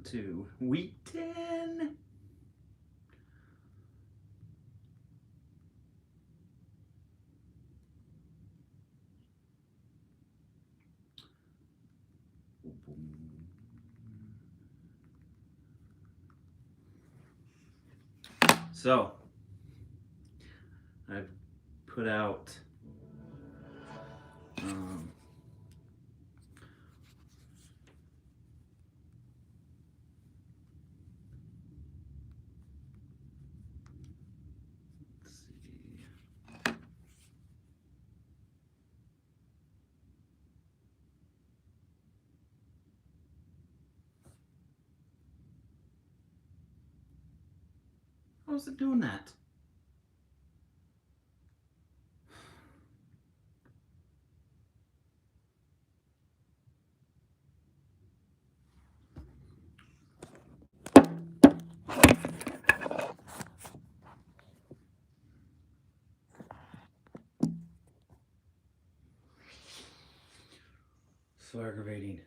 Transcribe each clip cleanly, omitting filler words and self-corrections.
Welcome to week 10. So, I've put out let's see. How's it doing that? So aggravating.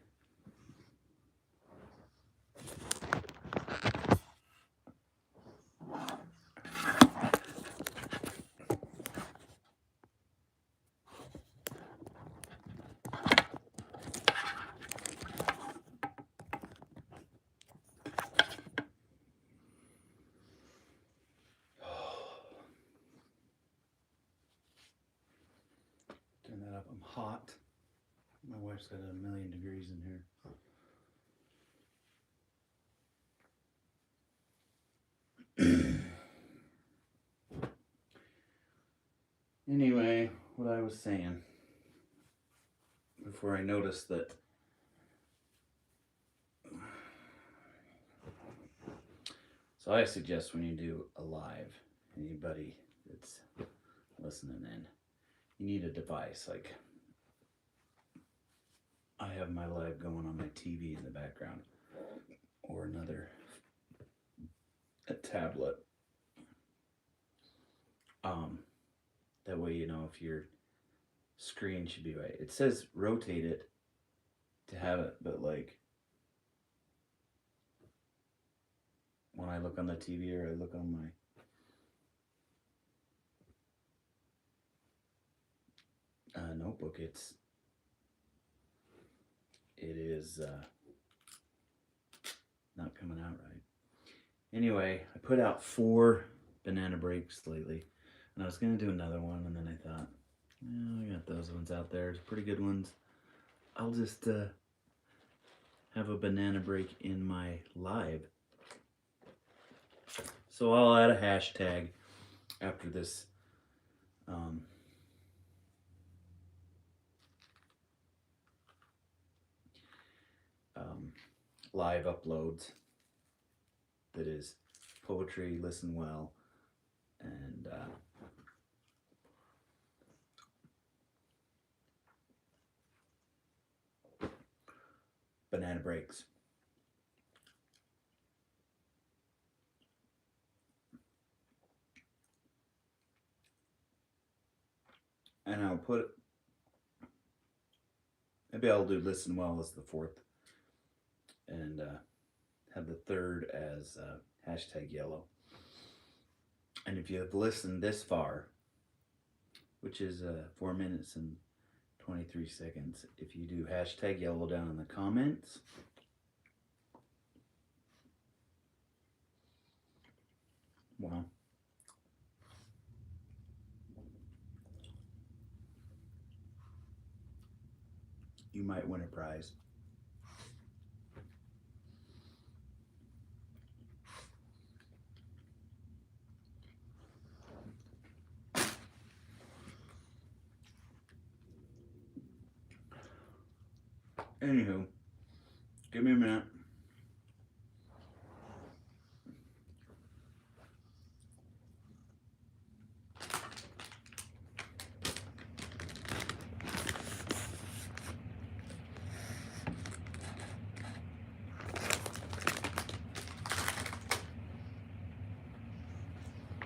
Turn that up. I'm hot. My wife's got 1,000,000 degrees in here. Anyway, what I was saying before I noticed that so I suggest when you do a live, anybody that's listening in, you need a device. Like I have my live going on my TV in the background or a tablet. That way you know if your screen should be right. It says rotate it to have it, but like when I look on the TV or I look on my notebook, it is not coming out right. Anyway, I put out 4 banana breaks lately, and I was gonna do another one, and then I thought, I got those ones out there. It's pretty good ones. I'll just have a banana break in my live. So I'll add a hashtag after this live uploads that is poetry, listen well, and banana breaks. And I'll put, maybe I'll do listen well as the 4th, and have the 3rd as hashtag yellow. And if you have listened this far, which is 4 minutes and 23 seconds, if you do hashtag yellow down in the comments, well, you might win a prize. Anywho, give me a minute.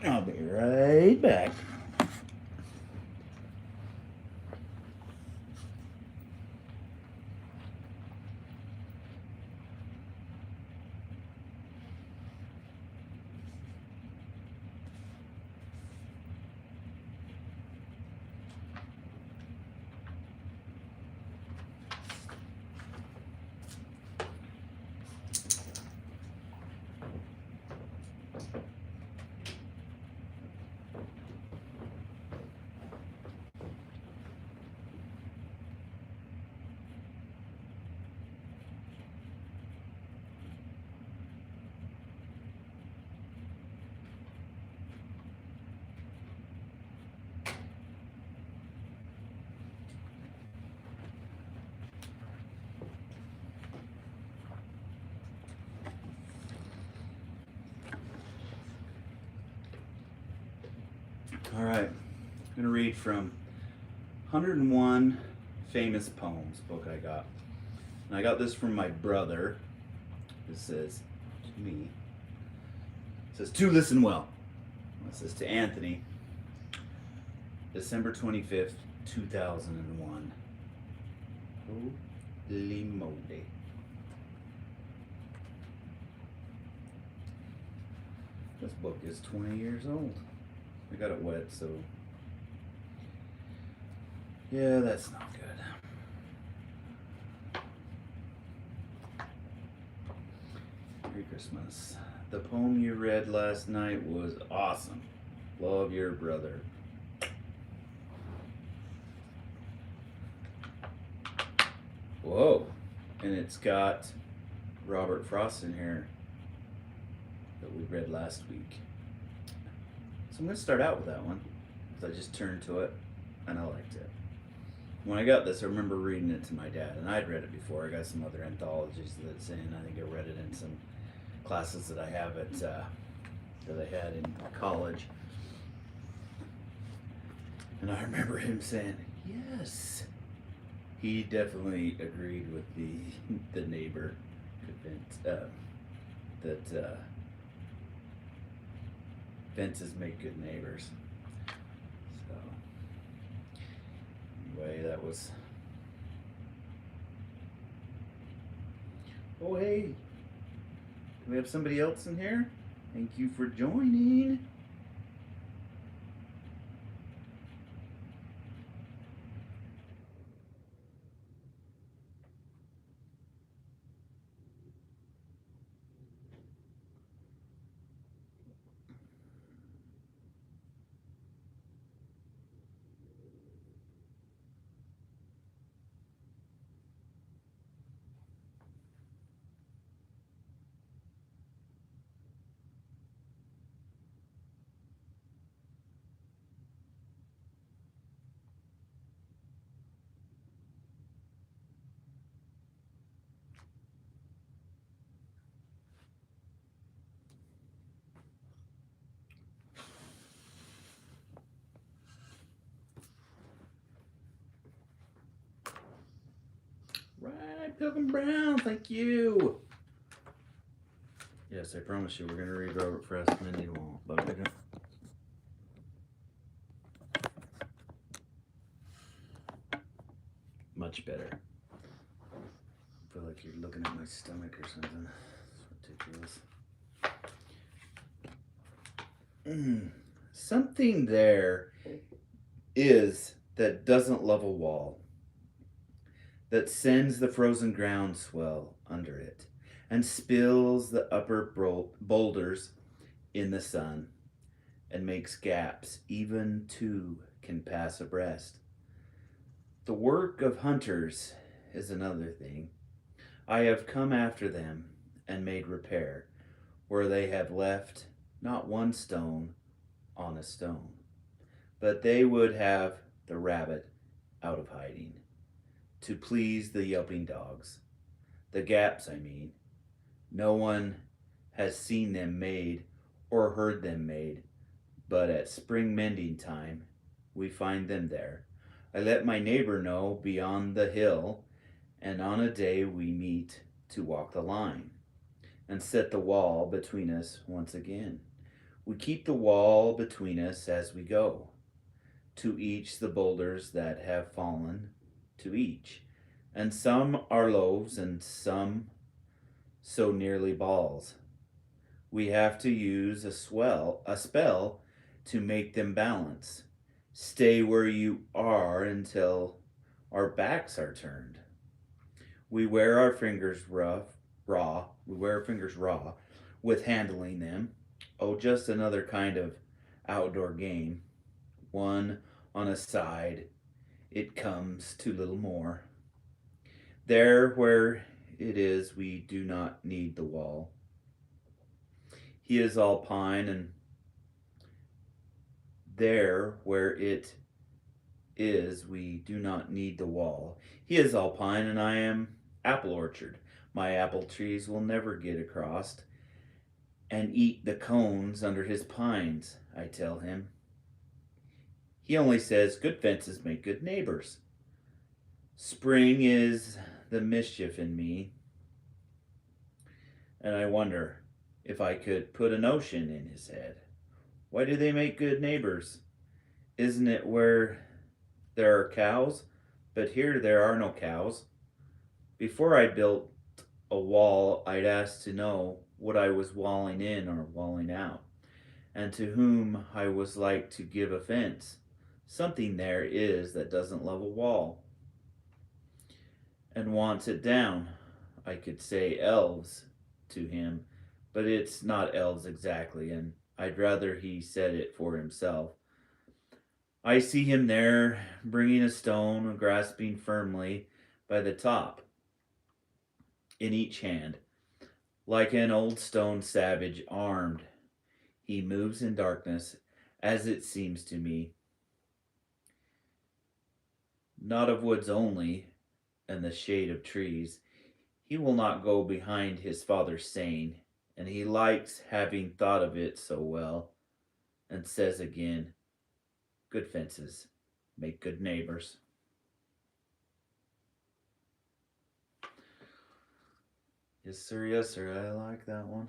I'll be right back. to read from 101 Famous Poems book I got. And I got this from my brother. It says to me. It says, to listen well. It says to Anthony, December 25th, 2001. Holy moly. This book is 20 years old. I got it wet, so yeah, that's not good. Merry Christmas. The poem you read last night was awesome. Love, your brother. Whoa. And it's got Robert Frost in here that we read last week. So I'm going to start out with that one because I just turned to it and I liked it. When I got this, I remember reading it to my dad, and I'd read it before. I got some other anthologies that it's in. I think I read it in some classes that I have at that I had in college. And I remember him saying, "Yes." He definitely agreed with the neighbor that fences make good neighbors. So anyway, that was. Oh hey, do we have somebody else in here? Thank you for joining. Right, Pilgrim Brown, thank you. Yes, I promise you we're going to read Robert Frost and then you won't, but we're gonna... Much better. I feel like you're looking at my stomach or something. It's ridiculous. Something there is that doesn't love a wall, that sends the frozen ground swell under it and spills the upper boulders in the sun and makes gaps even two can pass abreast. The work of hunters is another thing. I have come after them and made repair where they have left not one stone on a stone, but they would have the rabbit out of hiding to please the yelping dogs. The gaps, I mean. No one has seen them made or heard them made, but at spring mending time we find them there. I let my neighbor know beyond the hill, and on a day we meet to walk the line and set the wall between us once again. We keep the wall between us as we go, to each the boulders that have fallen, to each. And some are loaves and some so nearly balls. We have to use a spell to make them balance. Stay where you are until our backs are turned. We wear our fingers raw with handling them. Oh, just another kind of outdoor game. One on a side, it comes to little more. There where it is, we do not need the wall. He is all pine, and there where it is, we do not need the wall. He is all pine, and I am apple orchard. My apple trees will never get across and eat the cones under his pines, I tell him. He only says good fences make good neighbors. Spring is the mischief in me, and I wonder if I could put a notion in his head. Why do they make good neighbors? Isn't it where there are cows? But here there are no cows. Before I built a wall, I'd ask to know what I was walling in or walling out, and to whom I was like to give offense. Something there is that doesn't love a wall and wants it down. I could say elves to him, but it's not elves exactly, and I'd rather he said it for himself. I see him there, bringing a stone, grasping firmly by the top in each hand, like an old stone savage armed. He moves in darkness, as it seems to me, not of woods only, and the shade of trees. He will not go behind his father's saying, and he likes having thought of it so well, and says again, good fences make good neighbors. Yes, sir, I like that one.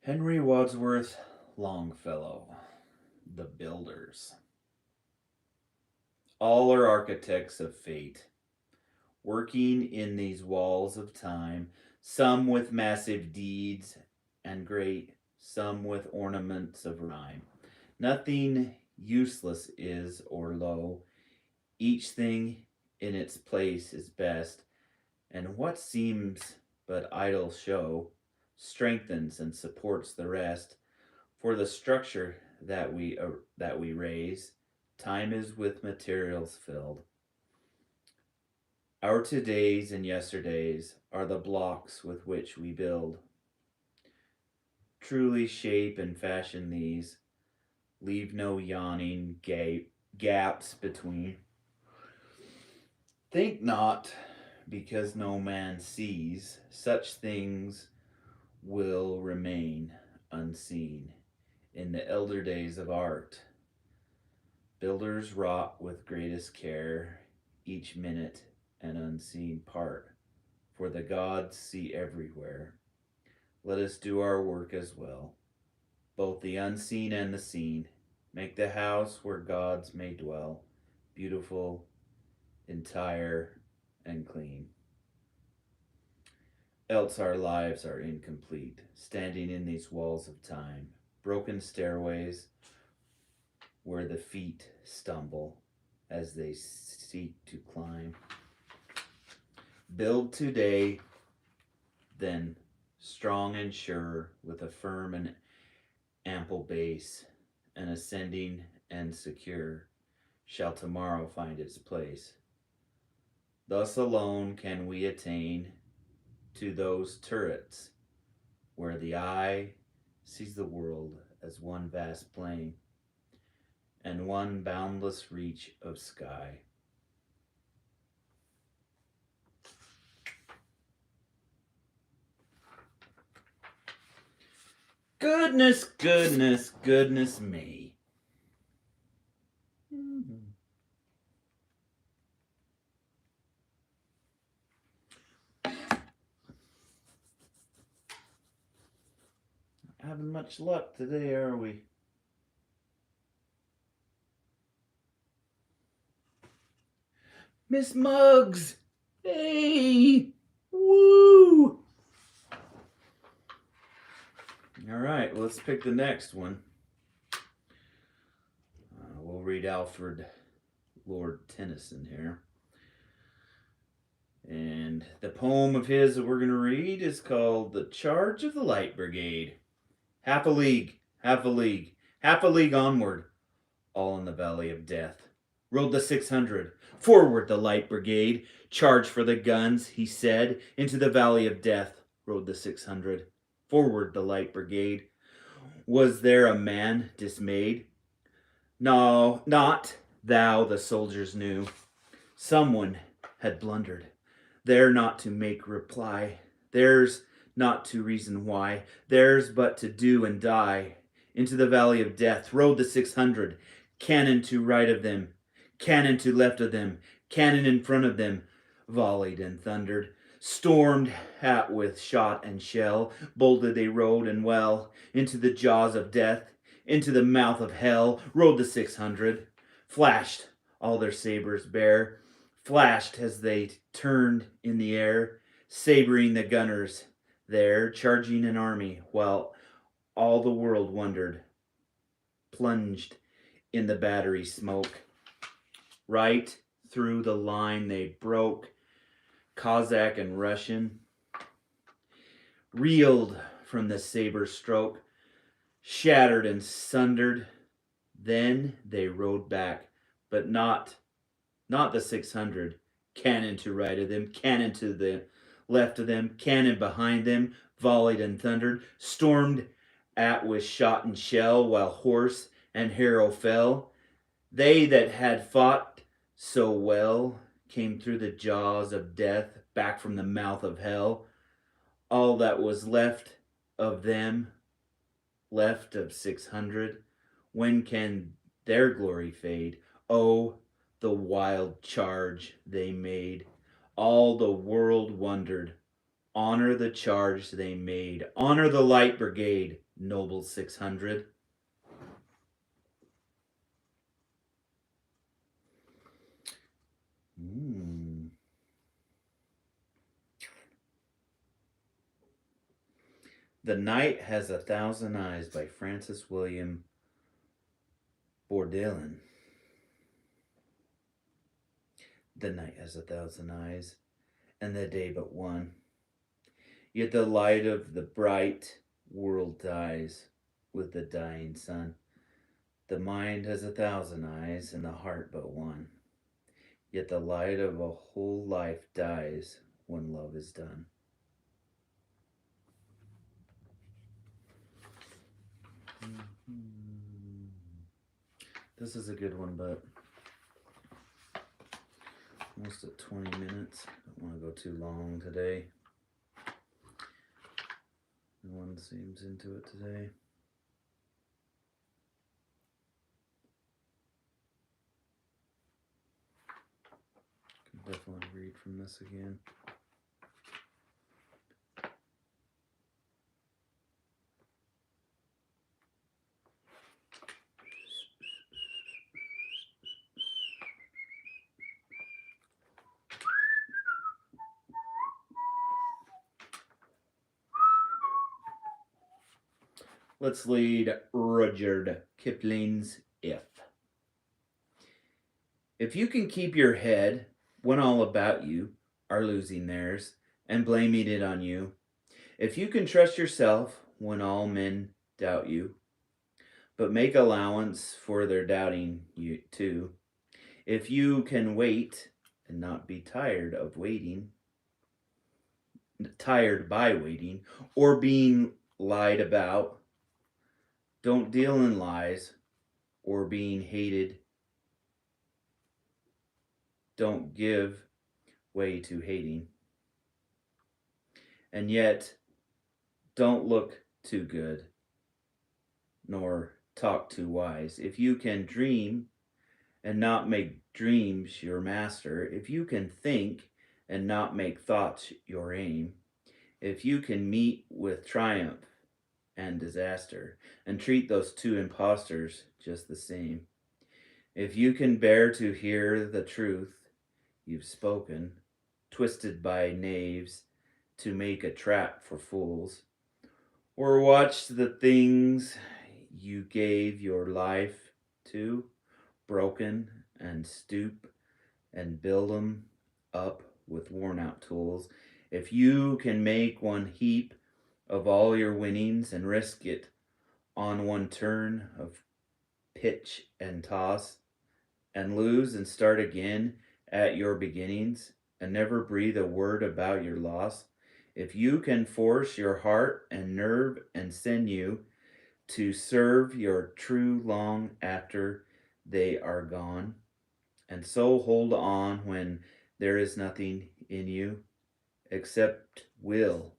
Henry Wadsworth Longfellow, The Builders. All are architects of fate, working in these walls of time, some with massive deeds and great, some with ornaments of rhyme. Nothing useless is or low, each thing in its place is best, and what seems but idle show strengthens and supports the rest. For the structure that we raise, time is with materials filled. Our todays and yesterdays are the blocks with which we build. Truly shape and fashion these, leave no yawning gaps between. Think not, because no man sees, such things will remain unseen. In the elder days of art, builders wrought with greatest care each minute an unseen part, for the gods see everywhere. Let us do our work as well, both the unseen and the seen. Make the house where gods may dwell, beautiful, entire, and clean. Else our lives are incomplete, standing in these walls of time, broken stairways where the feet stumble as they seek to climb. Build today, then, strong and sure, with a firm and ample base, and ascending and secure, shall tomorrow find its place. Thus alone can we attain to those turrets where the eye sees the world as one vast plain and one boundless reach of sky. Goodness me. Having much luck today, are we? Miss Muggs! Hey! Woo! Alright, let's pick the next one. We'll read Alfred Lord Tennyson here. And the poem of his that we're going to read is called The Charge of the Light Brigade. Half a league, half a league, half a league onward, all in the valley of death. rode the 600. Forward the light brigade. Charge for the guns, he said. Into the valley of death rode the 600. Forward the light brigade. Was there a man dismayed? No, not thou, the soldiers knew. Someone had blundered. There not to make reply. Theirs not to reason why. Theirs but to do and die. Into the valley of death rode the 600. Cannon to right of them. Cannon to left of them. Cannon in front of them. Volleyed and thundered. Stormed at with shot and shell. Boldly they rode and well. Into the jaws of death. Into the mouth of hell rode the 600. Flashed all their sabers bare. Flashed as they turned in the air, sabering the gunners there, charging an army, while all the world wondered, plunged in the battery smoke. Right through the line they broke, Cossack and Russian, reeled from the saber stroke, shattered and sundered. Then they rode back, but not the 600. Cannon to right of them, cannon to the left of them, cannon behind them, volleyed and thundered, stormed at with shot and shell, while horse and hero fell. They that had fought so well came through the jaws of death, back from the mouth of hell. All that was left of them, left of 600, when can their glory fade? Oh, the wild charge they made. All the world wondered. Honor the charge they made. Honor the light brigade, noble 600. The Night Has a Thousand Eyes by Francis William Bourdillon. The night has a thousand eyes, and the day but one. Yet the light of the bright world dies with the dying sun. The mind has a thousand eyes, and the heart but one. Yet the light of a whole life dies when love is done. This is a good one, but almost at 20 minutes. Don't want to go too long today. No one seems into it today. Can definitely read from this again. Let's read Rudyard Kipling's If. If you can keep your head when all about you are losing theirs and blaming it on you, if you can trust yourself when all men doubt you, but make allowance for their doubting you too, if you can wait and not be tired of waiting, tired by waiting, or being lied about, don't deal in lies or being hated. Don't give way to hating. And yet, don't look too good, nor talk too wise. If you can dream and not make dreams your master, if you can think and not make thoughts your aim, if you can meet with triumph and disaster, and treat those two impostors just the same. If you can bear to hear the truth you've spoken, twisted by knaves to make a trap for fools, or watch the things you gave your life to, broken, and stoop and build 'em up with worn out tools, if you can make one heap of all your winnings and risk it on one turn of pitch and toss, and lose and start again at your beginnings and never breathe a word about your loss, if you can force your heart and nerve and sinew to serve your true long after they are gone, and so hold on when there is nothing in you except will,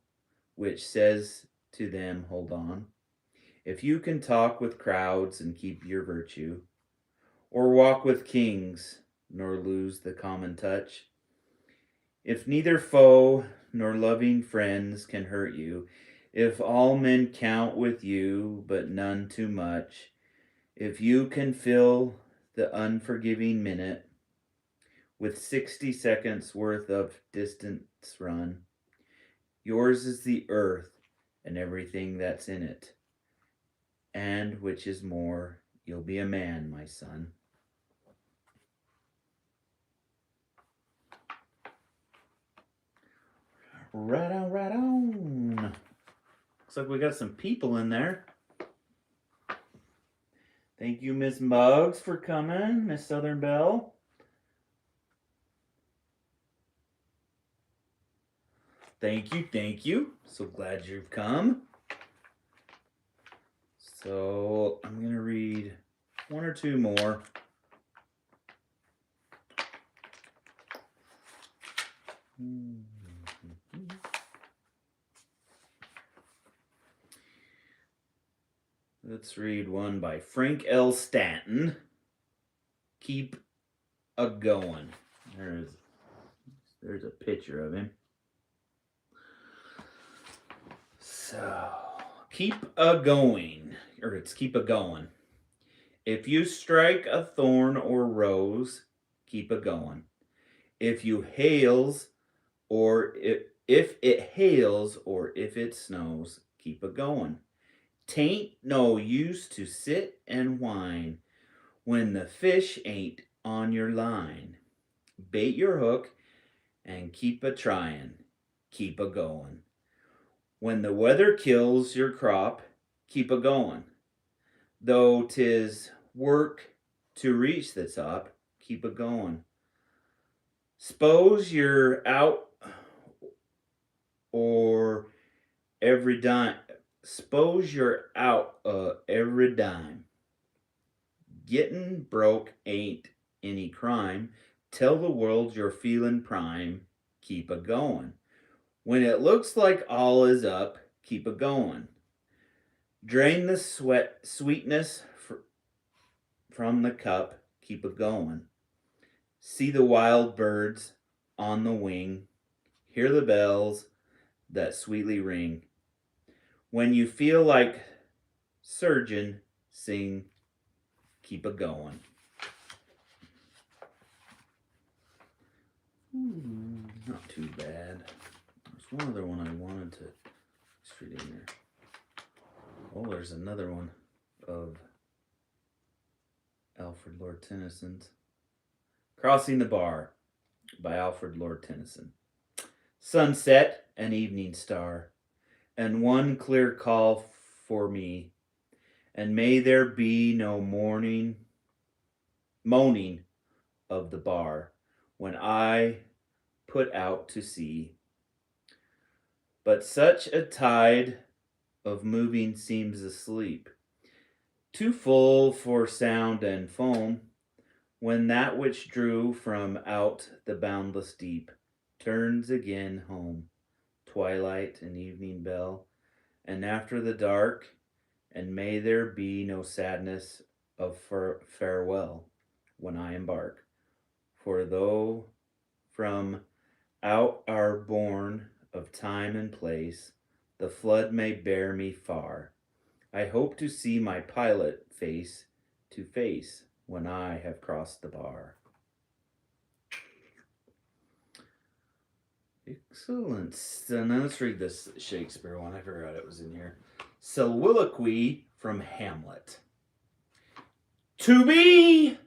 which says to them, hold on. If you can talk with crowds and keep your virtue, or walk with kings, nor lose the common touch, if neither foe nor loving friends can hurt you, if all men count with you, but none too much, if you can fill the unforgiving minute with 60 seconds worth of distance run, yours is the earth and everything that's in it. And which is more, you'll be a man, my son. Right on, right on. Looks like we got some people in there. Thank you, Miss Muggs, for coming, Miss Southern Belle. Thank you, thank you. So glad you've come. So I'm going to read one or two more. Let's read one by Frank L. Stanton. Keep a going. There's a picture of him. So, keep a going, or it's keep a going. If you strike a thorn or rose, keep a going. If you hails, or if it hails, or if it snows, keep a going. Tain't no use to sit and whine when the fish ain't on your line. Bait your hook and keep a tryin', keep a going. When the weather kills your crop, keep a going. Though 'tis work to reach the top, keep a going. S'pose you're out or every dime. S'pose you're out every dime. Getting broke ain't any crime. Tell the world you're feeling prime. Keep a going. When it looks like all is up, keep a going. Drain the sweetness from the cup, keep a going. See the wild birds on the wing. Hear the bells that sweetly ring. When you feel like surgeon, sing, keep a going. Not too bad. There's one other one I wanted to read in there. Oh, there's another one of Alfred Lord Tennyson's. Crossing the Bar by Alfred Lord Tennyson. Sunset and evening star, and one clear call for me, and may there be no moaning of the bar when I put out to sea. But such a tide of moving seems asleep, too full for sound and foam, when that which drew from out the boundless deep turns again home. Twilight and evening bell, and after the dark, and may there be no sadness of farewell when I embark. For though from out our bourne of time and place, the flood may bear me far, I hope to see my pilot face to face when I have crossed the bar. Excellent. So now let's read this Shakespeare one. I forgot it was in here. Soliloquy from Hamlet. To be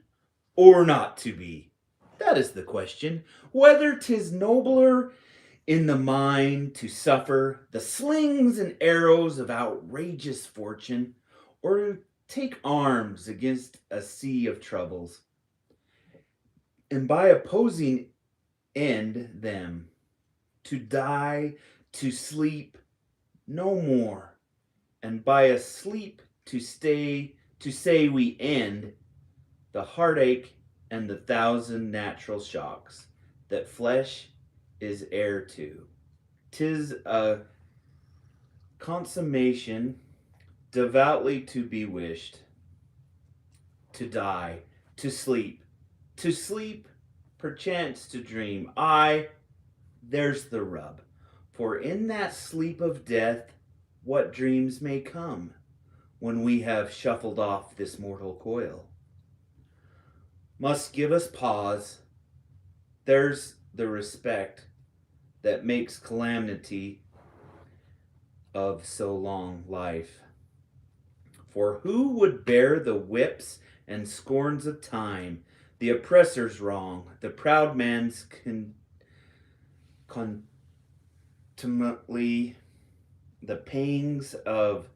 or not to be? That is the question. Whether 'tis nobler in the mind to suffer the slings and arrows of outrageous fortune, or to take arms against a sea of troubles. and by opposing end them, to die, to sleep no more, and by a sleep to stay, to say we end the heartache and the thousand natural shocks that flesh is heir to. 'Tis a consummation devoutly to be wished, to die, to sleep, perchance to dream. Aye, there's the rub. For in that sleep of death, what dreams may come when we have shuffled off this mortal coil, must give us pause. There's the respect that makes calamity of so long life. For who would bear the whips and scorns of time, the oppressor's wrong, the proud man's contumely, the pangs of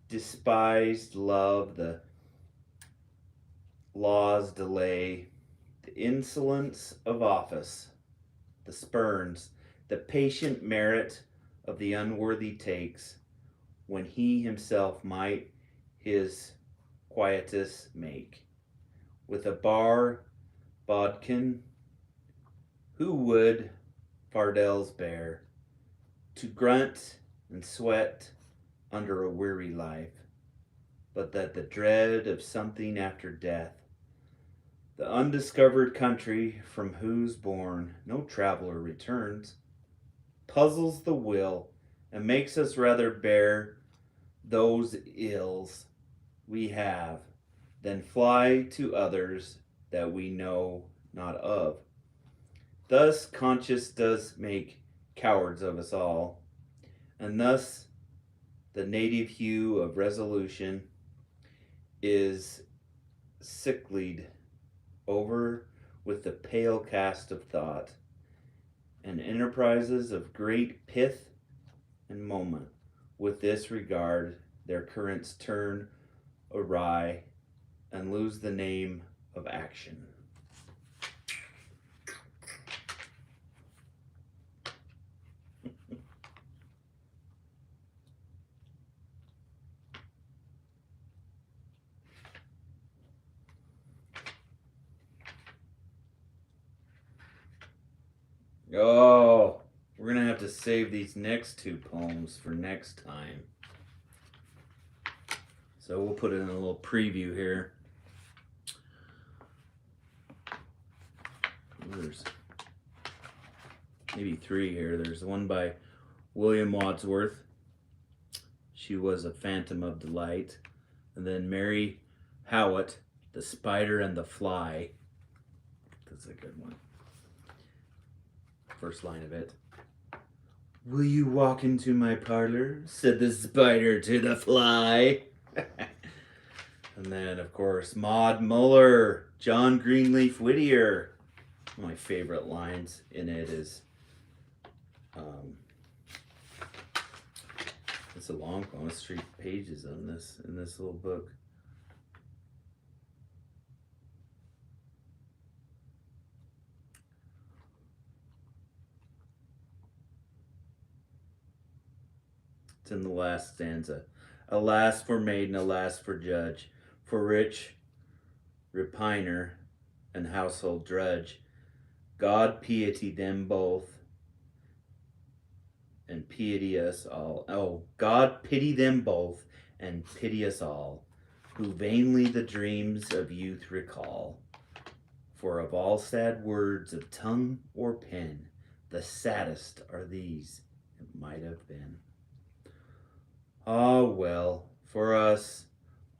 despised love, the law's delay, the insolence of office, the spurns, the patient merit of the unworthy takes, when he himself might his quietus make. With a bar bodkin, who would fardels bear, to grunt and sweat under a weary life, but that the dread of something after death, the undiscovered country from whose bourne no traveler returns, puzzles the will and makes us rather bear those ills we have than fly to others that we know not of. Thus conscience does make cowards of us all, and thus the native hue of resolution is sicklied over with the pale cast of thought, and enterprises of great pith and moment with this regard their currents turn awry and lose the name of action. Oh, we're going to have to save these next two poems for next time. So we'll put it in a little preview here. There's maybe three here. There's one by William Wadsworth. She was a phantom of delight. And then Mary Howitt, The Spider and the Fly. That's a good one. First line of it. Will you walk into my parlor? Said the spider to the fly. And then, of course, Maud Muller, John Greenleaf Whittier. One of my favorite lines in it is, it's a long one, it's 3 pages on this, in this little book. It's in the last stanza. Alas for maiden, alas for judge, for rich repiner and household drudge. God pity them both and pity us all. Oh, God pity them both and pity us all, who vainly the dreams of youth recall. For of all sad words of tongue or pen, the saddest are these, it might have been. Ah, well, for us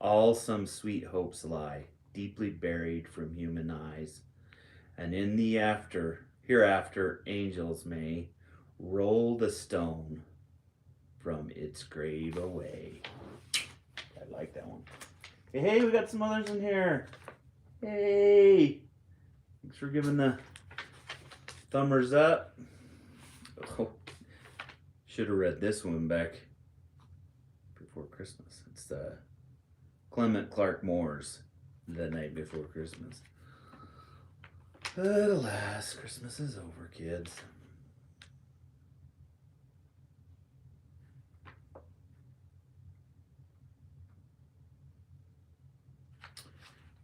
all some sweet hopes lie, deeply buried from human eyes, and in the hereafter angels may roll the stone from its grave away. I like that one. Hey, we got some others in here. Hey, thanks for giving the thumbers up. Oh, should have read this one back before Christmas. It's Clement Clark Moore's The Night Before Christmas. But alas, Christmas is over, kids.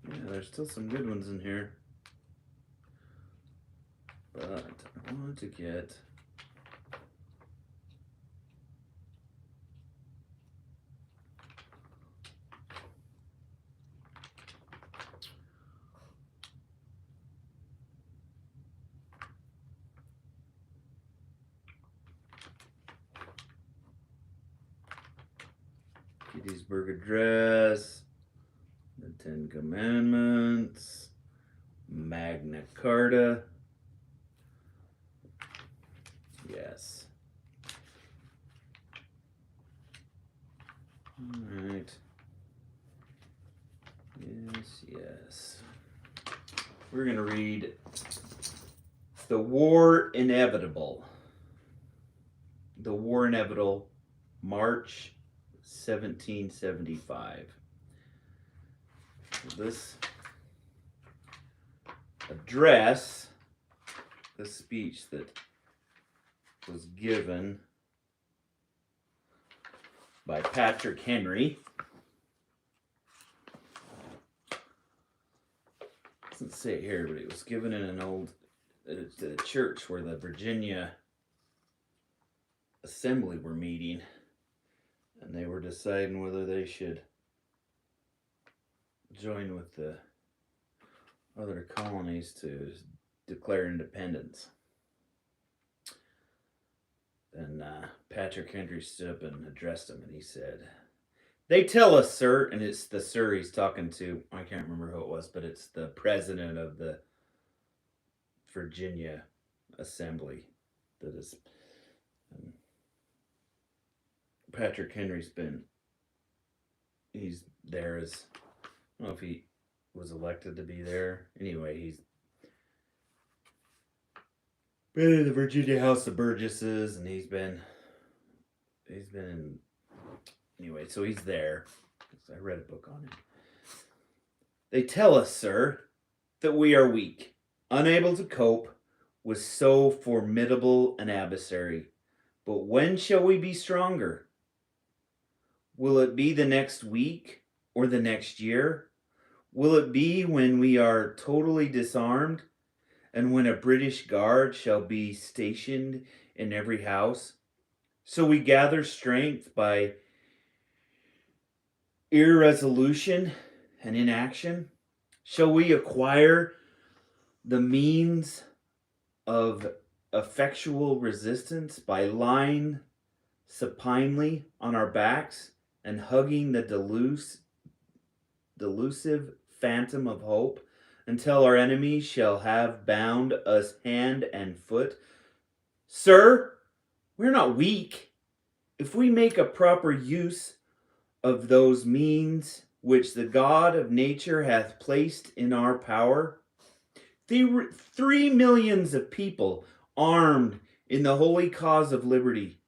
Yeah, there's still some good ones in here. But I want to get Gettysburg Address, the Ten Commandments, Magna Carta. Yes. All right. Yes. We're going to read The War Inevitable. The War Inevitable, March 1775. This address, the speech that was given by Patrick Henry. Doesn't say it here, but it was given in an old church where the Virginia Assembly were meeting, and they were deciding whether they should join with the other colonies to declare independence. And Patrick Henry stood up and addressed them, and he said, "They tell us, sir," and it's the sir he's talking to, I can't remember who it was, but it's the president of the Virginia Assembly that is... Patrick Henry's he's there as, I don't know if he was elected to be there. Anyway, he's been in the Virginia House of Burgesses, and he's been in, anyway, so he's there. I read a book on him. "They tell us, sir, that we are weak, unable to cope with so formidable an adversary. But when shall we be stronger? Will it be the next week or the next year? Will it be when we are totally disarmed, and when a British guard shall be stationed in every house? So we gather strength by irresolution and inaction? Shall we acquire the means of effectual resistance by lying supinely on our backs and hugging the delusive phantom of hope until our enemies shall have bound us hand and foot? Sir, we're not weak. If we make a proper use of those means which the God of nature hath placed in our power, 3 millions of people armed in the holy cause of liberty,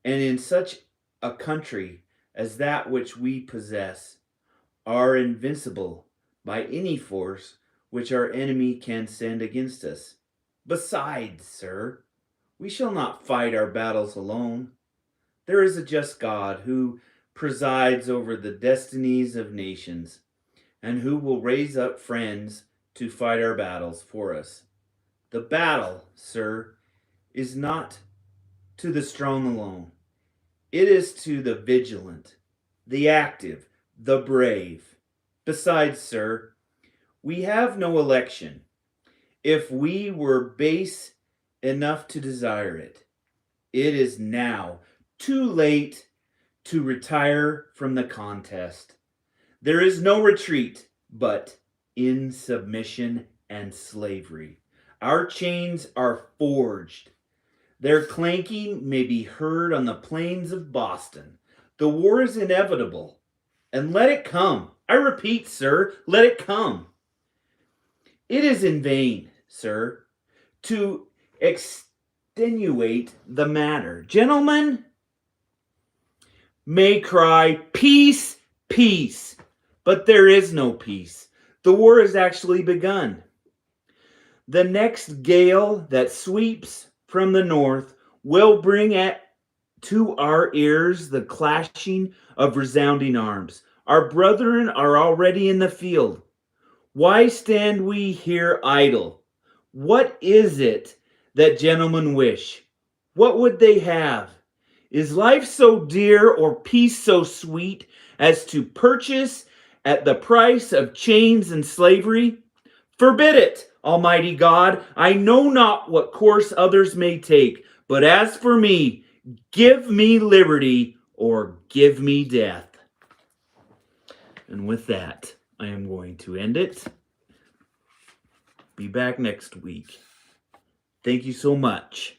and in such a country as that which we possess, are invincible by any force which our enemy can send against us. Besides, sir, we shall not fight our battles alone. There is a just God who presides over the destinies of nations, and who will raise up friends to fight our battles for us. The battle, sir, is not to the strong alone. It is to the vigilant, the active, the brave. Besides, sir, we have no election. If we were base enough to desire it, it is now too late to retire from the contest. There is no retreat but in submission and slavery. Our chains are forged. Their clanking may be heard on the plains of Boston. The war is inevitable, and let it come. I repeat, sir, let it come. It is in vain, sir, to extenuate the matter. Gentlemen may cry, peace, peace, but there is no peace. The war has actually begun. The next gale that sweeps from the north will bring to our ears the clashing of resounding arms. Our brethren are already in the field. Why stand we here idle? What is it that gentlemen wish? What would they have? Is life so dear or peace so sweet as to purchase at the price of chains and slavery? Forbid it, Almighty God. I know not what course others may take, but as for me, give me liberty or give me death. And with that, I am going to end it. Be back next week. Thank you so much.